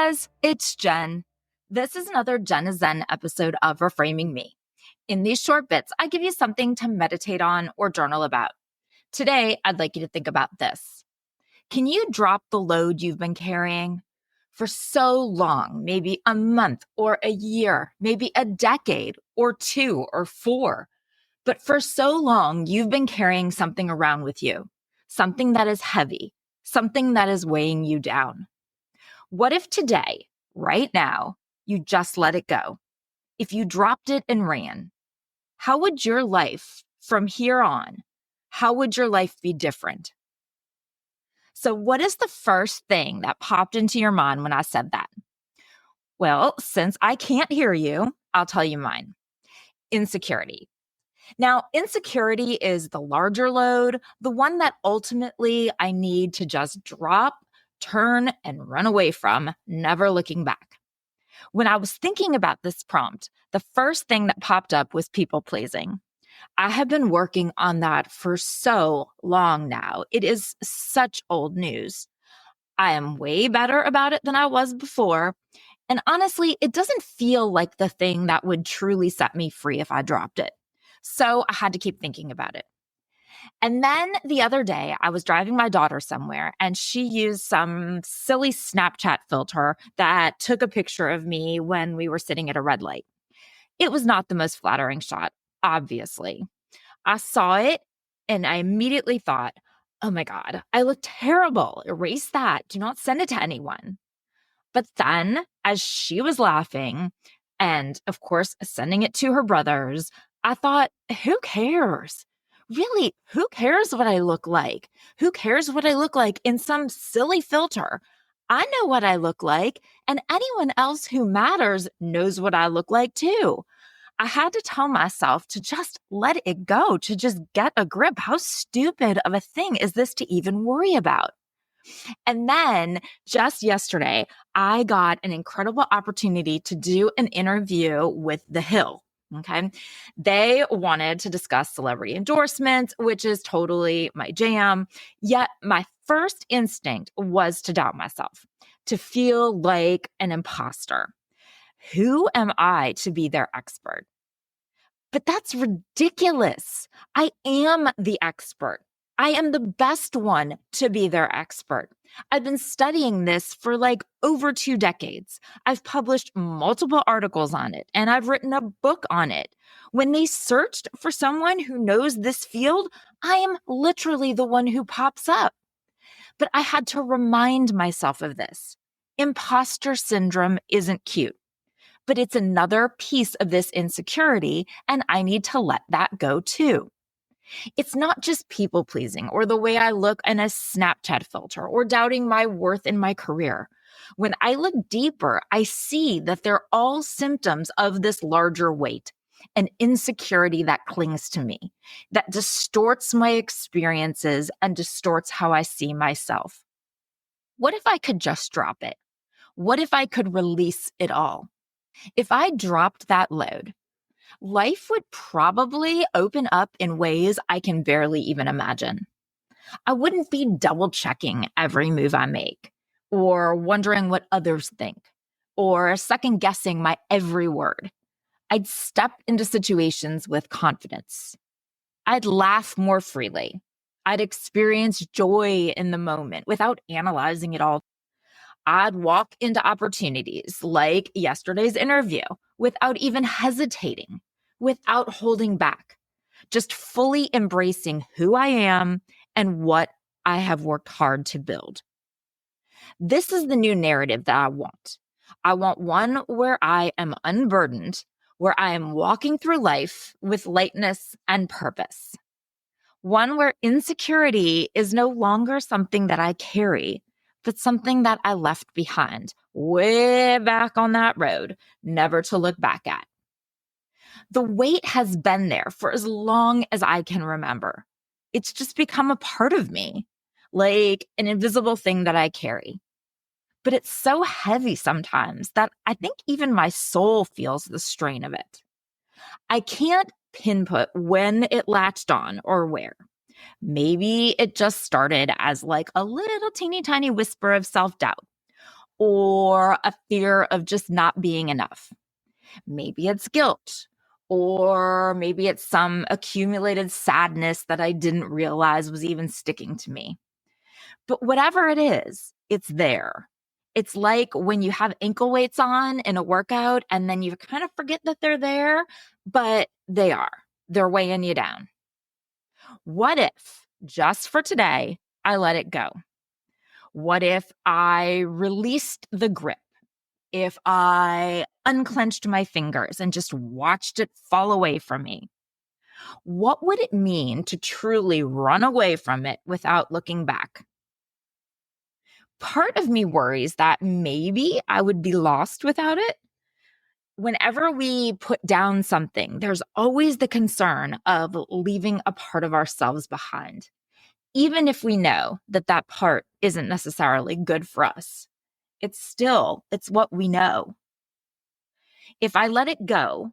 guys, it's Jen. This is another Jen is Zen episode of Reframing Me. In these short bits, I give you something to meditate on or journal about. Today, I'd like you to think about this. Can you drop the load you've been carrying? For so long, maybe a month or a year, maybe a decade or 2 or 4. But for so long, you've been carrying something around with you, something that is heavy, something that is weighing you down. What if today, right now, you just let it go? If you dropped it and ran, how would your life from here on, how would your life be different? So what is the first thing that popped into your mind when I said that? Well, since I can't hear you, I'll tell you mine. Insecurity. Now, insecurity is the larger load, the one that ultimately I need to just drop, turn, and run away from, never looking back. When I was thinking about this prompt, the first thing that popped up was people pleasing. I have been working on that for so long now. It is such old news. I am way better about it than I was before. And honestly, it doesn't feel like the thing that would truly set me free if I dropped it. So I had to keep thinking about it. And then the other day, I was driving my daughter somewhere and she used some silly Snapchat filter that took a picture of me when we were sitting at a red light. It was not the most flattering shot, obviously. I saw it and I immediately thought, oh my God, I look terrible. Erase that. Do not send it to anyone. But then as she was laughing and of course sending it to her brothers, I thought, who cares? Really, who cares what I look like? Who cares what I look like in some silly filter? I know what I look like, and anyone else who matters knows what I look like too. I had to tell myself to just let it go, to just get a grip. How stupid of a thing is this to even worry about? And then just yesterday, I got an incredible opportunity to do an interview with The Hill. Okay. They wanted to discuss celebrity endorsements, which is totally my jam. Yet my first instinct was to doubt myself, to feel like an imposter. Who am I to be their expert? But that's ridiculous. I am the expert. I am the best one to be their expert. I've been studying this for like over 2 decades. I've published multiple articles on it and I've written a book on it. When they searched for someone who knows this field, I am literally the one who pops up. But I had to remind myself of this. Imposter syndrome isn't cute, but it's another piece of this insecurity, and I need to let that go too. It's not just people pleasing or the way I look in a Snapchat filter or doubting my worth in my career. When I look deeper, I see that they're all symptoms of this larger weight, an insecurity that clings to me, that distorts my experiences and distorts how I see myself. What if I could just drop it? What if I could release it all? If I dropped that load, life would probably open up in ways I can barely even imagine. I wouldn't be double checking every move I make, or wondering what others think, or second guessing my every word. I'd step into situations with confidence. I'd laugh more freely. I'd experience joy in the moment without analyzing it all. I'd walk into opportunities like yesterday's interview without even hesitating, without holding back, just fully embracing who I am and what I have worked hard to build. This is the new narrative that I want. I want one where I am unburdened, where I am walking through life with lightness and purpose. One where insecurity is no longer something that I carry, but something that I left behind, way back on that road, never to look back at. The weight has been there for as long as I can remember. It's just become a part of me, like an invisible thing that I carry. But it's so heavy sometimes that I think even my soul feels the strain of it. I can't pinpoint when it latched on or where. Maybe it just started as like a little teeny tiny whisper of self-doubt. or a fear of just not being enough. Maybe it's guilt, or maybe it's some accumulated sadness that I didn't realize was even sticking to me. But whatever it is, it's there. It's like when you have ankle weights on in a workout and then you kind of forget that they're there, but they are. They're weighing you down. What if, just for today, I let it go? What if I released the grip? If I unclenched my fingers and just watched it fall away from me? What would it mean to truly run away from it without looking back? Part of me worries that maybe I would be lost without it. Whenever we put down something, there's always the concern of leaving a part of ourselves behind, even if we know that that part isn't necessarily good for us. It's what we know. If I let it go,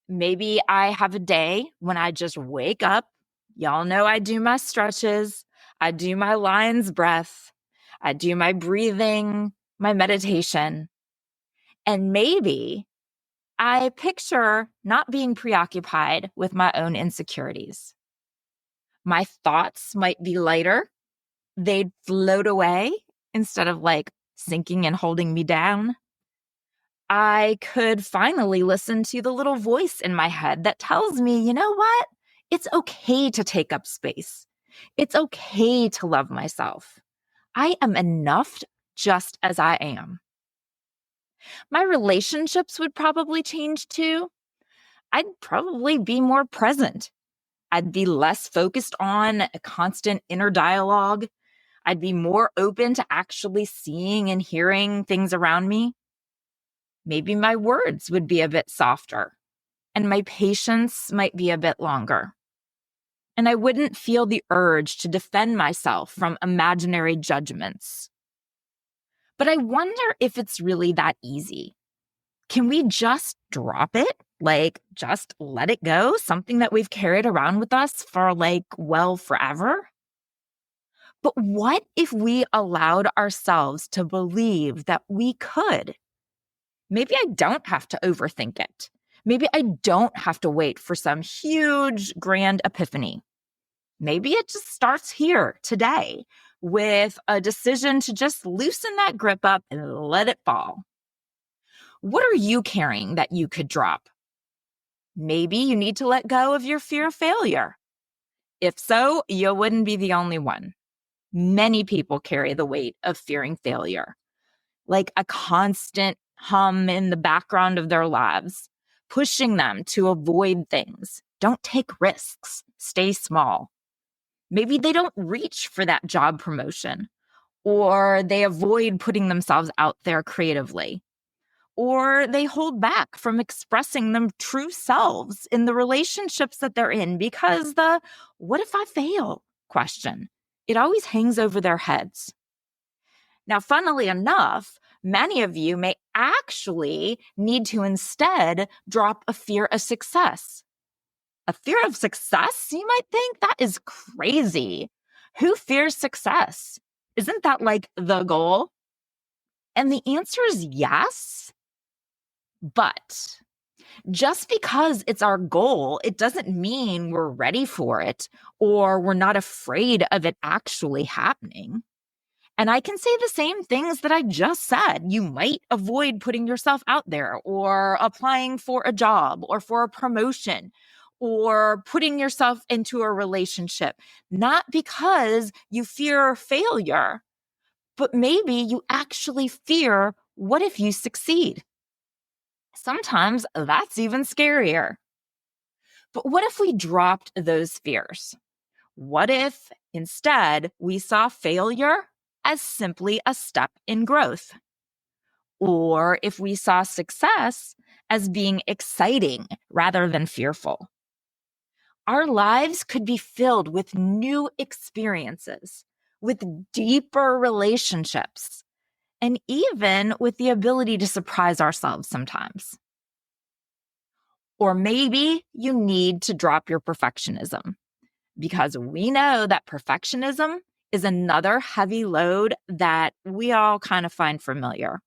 maybe I have a day when I just wake up. Y'all know I do my stretches. I do my lion's breath. I do my breathing, my meditation. And maybe I picture not being preoccupied with my own insecurities. My thoughts might be lighter. They'd float away instead of like sinking and holding me down. I could finally listen to the little voice in my head that tells me, you know what? It's okay to take up space. It's okay to love myself. I am enough just as I am. My relationships would probably change too. I'd probably be more present. I'd be less focused on a constant inner dialogue. I'd be more open to actually seeing and hearing things around me. Maybe my words would be a bit softer, and my patience might be a bit longer. And I wouldn't feel the urge to defend myself from imaginary judgments. But I wonder if it's really that easy. Can we just drop it? Like, just let it go? Something that we've carried around with us for forever? But what if we allowed ourselves to believe that we could? Maybe I don't have to overthink it. Maybe I don't have to wait for some huge, grand epiphany. Maybe it just starts here today with a decision to just loosen that grip up and let it fall. What are you carrying that you could drop? Maybe you need to let go of your fear of failure. If so, you wouldn't be the only one. Many people carry the weight of fearing failure, like a constant hum in the background of their lives, pushing them to avoid things. Don't take risks. Stay small. Maybe they don't reach for that job promotion, or they avoid putting themselves out there creatively, or they hold back from expressing their true selves in the relationships that they're in because the "what if I fail?" question, it always hangs over their heads. Now, funnily enough, many of you may actually need to instead drop a fear of success. A fear of success? You might think that is crazy. Who fears success? Isn't that like the goal? And the answer is yes. But just because it's our goal, it doesn't mean we're ready for it or we're not afraid of it actually happening. And I can say the same things that I just said. You might avoid putting yourself out there or applying for a job or for a promotion or putting yourself into a relationship, not because you fear failure, but maybe you actually fear, what if you succeed? Sometimes that's even scarier. But what if we dropped those fears? What if instead we saw failure as simply a step in growth? Or if we saw success as being exciting rather than fearful? Our lives could be filled with new experiences, with deeper relationships, and even with the ability to surprise ourselves sometimes. Or maybe you need to drop your perfectionism, because we know that perfectionism is another heavy load that we all kind of find familiar.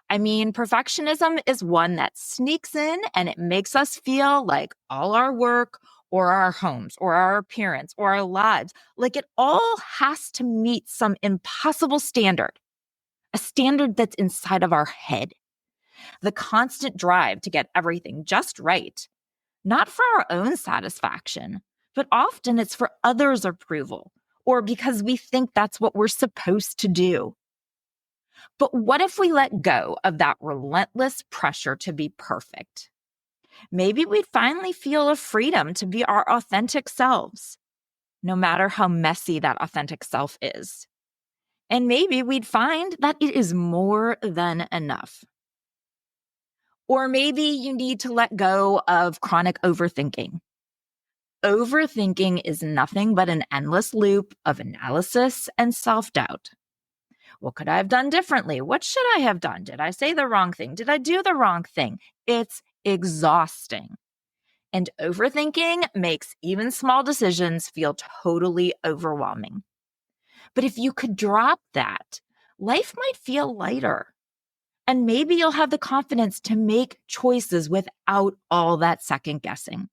I mean, perfectionism is one that sneaks in and it makes us feel like all our work or our homes or our appearance or our lives, like it all has to meet some impossible standard, a standard that's inside of our head. The constant drive to get everything just right, not for our own satisfaction, but often it's for others' approval or because we think that's what we're supposed to do. But what if we let go of that relentless pressure to be perfect? Maybe we'd finally feel a freedom to be our authentic selves, no matter how messy that authentic self is. And maybe we'd find that it is more than enough. Or maybe you need to let go of chronic overthinking. Overthinking is nothing but an endless loop of analysis and self-doubt. What could I have done differently? What should I have done? Did I say the wrong thing? Did I do the wrong thing? It's exhausting. And overthinking makes even small decisions feel totally overwhelming. But if you could drop that, life might feel lighter. And maybe you'll have the confidence to make choices without all that second guessing.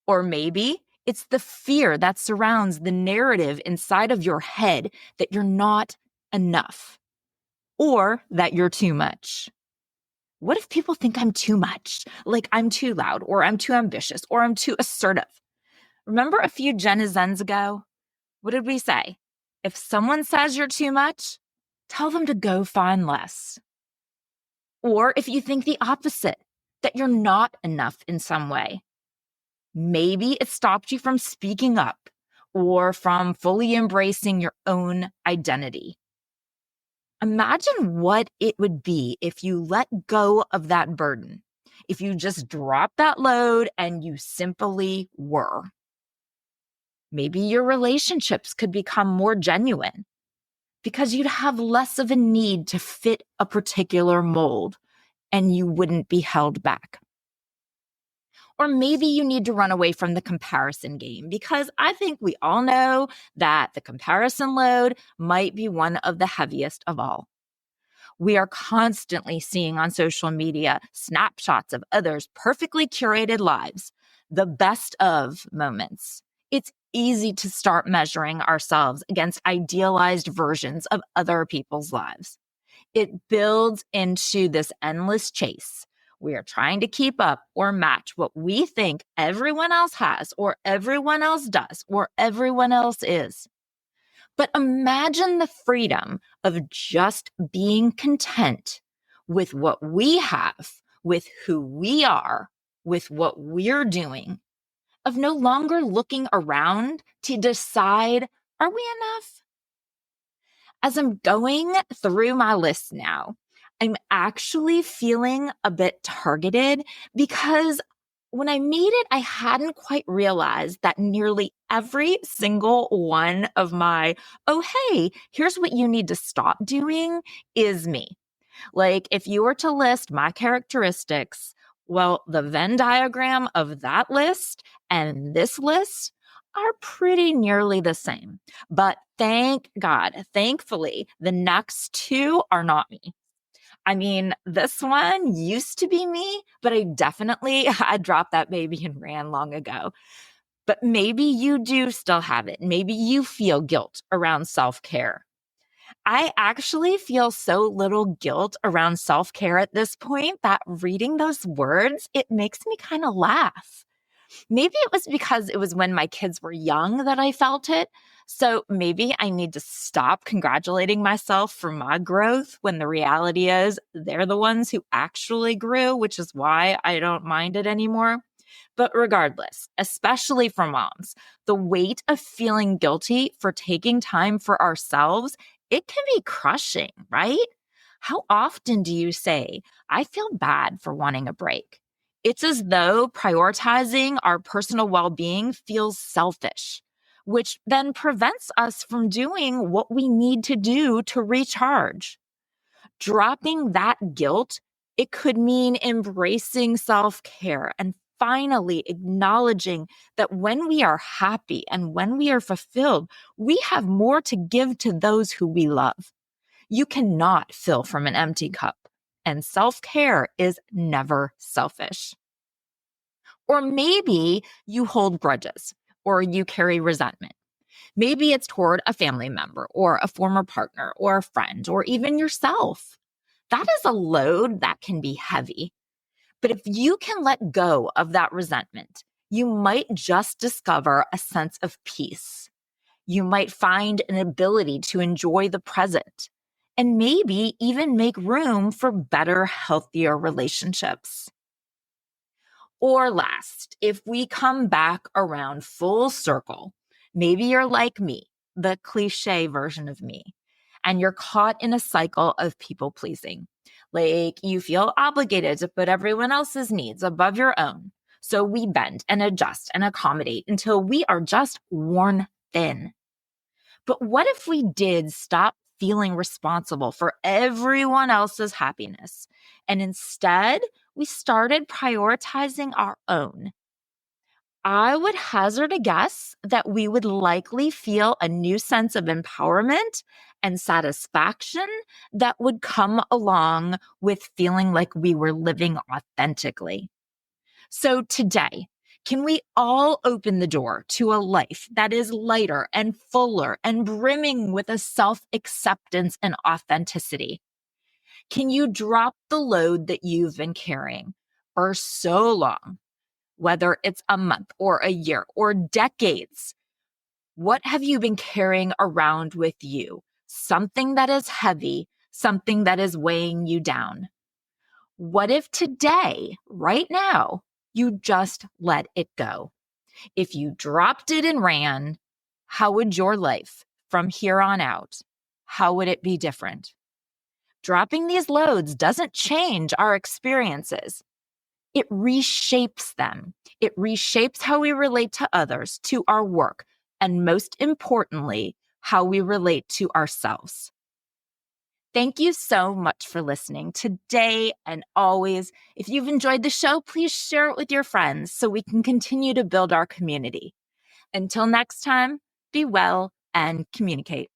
Or maybe it's the fear that surrounds the narrative inside of your head that you're not enough or that you're too much. What if people think I'm too much? Like I'm too loud or I'm too ambitious or I'm too assertive? Remember a few Zens ago? What did we say? If someone says you're too much, tell them to go find less. Or if you think the opposite, that you're not enough in some way, maybe it stopped you from speaking up or from fully embracing your own identity. Imagine what it would be if you let go of that burden, if you just dropped that load and you simply were. Maybe your relationships could become more genuine because you'd have less of a need to fit a particular mold and you wouldn't be held back. Or maybe you need to run away from the comparison game because I think we all know that the comparison load might be one of the heaviest of all. We are constantly seeing on social media snapshots of others' perfectly curated lives, the best of moments. It's easy to start measuring ourselves against idealized versions of other people's lives. It builds into this endless chase. We are trying to keep up or match what we think everyone else has or everyone else does or everyone else is. But imagine the freedom of just being content with what we have, with who we are, with what we're doing, of no longer looking around to decide, are we enough? As I'm going through my list now, I'm actually feeling a bit targeted because when I made it, I hadn't quite realized that nearly every single one of my, oh, hey, here's what you need to stop doing is me. Like if you were to list my characteristics, well, the Venn diagram of that list and this list are pretty nearly the same. But thank God, thankfully, the next two are not me. I mean, this one used to be me, but I dropped that baby and ran long ago. But maybe you do still have it. Maybe you feel guilt around self-care. I actually feel so little guilt around self-care at this point that reading those words, it makes me kind of laugh. Maybe it was because it was when my kids were young that I felt it. So maybe I need to stop congratulating myself for my growth when the reality is they're the ones who actually grew, which is why I don't mind it anymore. But regardless, especially for moms, the weight of feeling guilty for taking time for ourselves, it can be crushing, right? How often do you say, I feel bad for wanting a break? It's as though prioritizing our personal well-being feels selfish, which then prevents us from doing what we need to do to recharge. Dropping that guilt, it could mean embracing self-care and finally acknowledging that when we are happy and when we are fulfilled, we have more to give to those who we love. You cannot fill from an empty cup, and self-care is never selfish. Or maybe you hold grudges or you carry resentment. Maybe it's toward a family member or a former partner or a friend or even yourself. That is a load that can be heavy. But if you can let go of that resentment, you might just discover a sense of peace. You might find an ability to enjoy the present and maybe even make room for better, healthier relationships. Or last, if we come back around full circle, maybe you're like me, the cliche version of me, and you're caught in a cycle of people pleasing. Like you feel obligated to put everyone else's needs above your own. So we bend and adjust and accommodate until we are just worn thin. But what if we did stop feeling responsible for everyone else's happiness and instead we started prioritizing our own? I would hazard a guess that we would likely feel a new sense of empowerment and satisfaction that would come along with feeling like we were living authentically. So today, can we all open the door to a life that is lighter and fuller and brimming with a self-acceptance and authenticity? Can you drop the load that you've been carrying for so long, whether it's a month or a year or decades? What have you been carrying around with you? Something that is heavy, something that is weighing you down. What if today, right now, you just let it go? If you dropped it and ran, how would your life from here on out, how would it be different? Dropping these loads doesn't change our experiences. It reshapes them. It reshapes how we relate to others, to our work, and most importantly, how we relate to ourselves. Thank you so much for listening today and always. If you've enjoyed the show, please share it with your friends so we can continue to build our community. Until next time, be well and communicate.